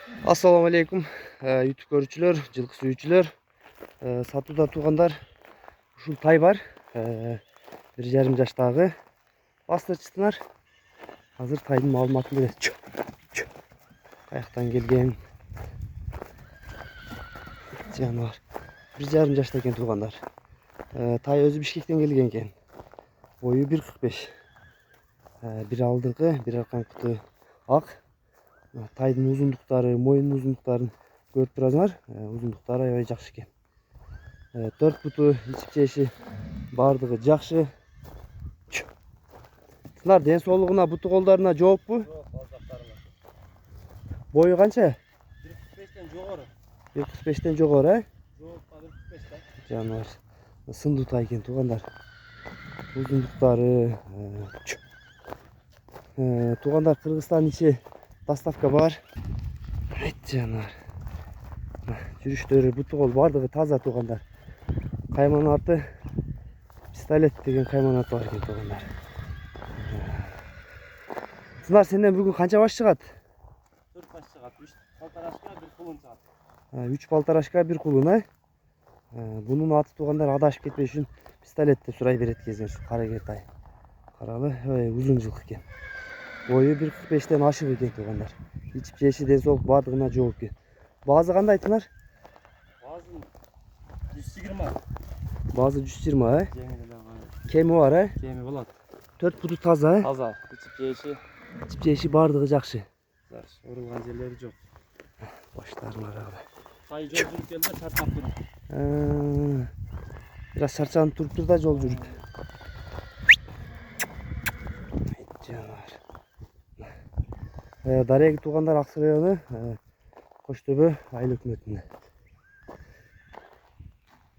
Assalamu alaikum. YouTube görücüler, жылқы сүйүүчүлөр. Сатууда тугандар. Ушул тай бар. 1,5 жаштагы бастырчысынар. Азыр тайдын маалыматын берет. Каяктан келген жаныбар. 1,5 жашта экен тугандар. Тай өзү Бишкектен келген экен. Бою 1,45. Bir алдыңкы, bir арканкы ак. Тайдын узундуктары, моюнун узундуктарын көрүп турасыңар. Узундуктары аябай жакшы экен. 4 буту, ичип жеши бардыгы жакшы. Силар ден соолугуна, буту колдоруна жооппу? Жок, балдактарына. Бою канча? 1,45тен жогору. 1,45тен жогору, Жоопка 1,45 да. Жаныбар. Сындуу тай экен тугандар. Узундуктары. Тугандар, Кыргызстан ичи доставка бар. Жаныбар. Жүрүштөрү, буту кол бардыгы таза тугандар. Кайманаты пистолет деген кайманаты бар экен тугандар. Сынар, сенден бүгүн канча баш чыгат? 4 баш чыгат. 3 палтарашка, 1 кулун чыгат. 3 палтарашка, 1 кулун, Бунун аты тугандар адашып кетпеш үчүн пистолет деп сурай берет кезген ушу карагер тай. Каралы, узун жылкы экен. Бою 1,45тен ашык экен тугандар. Ичип жеши ден соолук бардыгына жооп экен. Баазы кандай Тынар? Баазы 120. Баазы 120, Жеңил эле бар. Кеми бар, Кеми болот. 4 буту таза, Таза. Ичип жеши бардыгы жакшы. жакшы. Урулган жерлери жок. Баштарын арабы. Тай жол жүрүп келди, чартап туруп. Biraz çarçanıp turup da yol жүрүп. Дареги тугандар, Аксы району, Коштөбө айыл өкмөтүнө.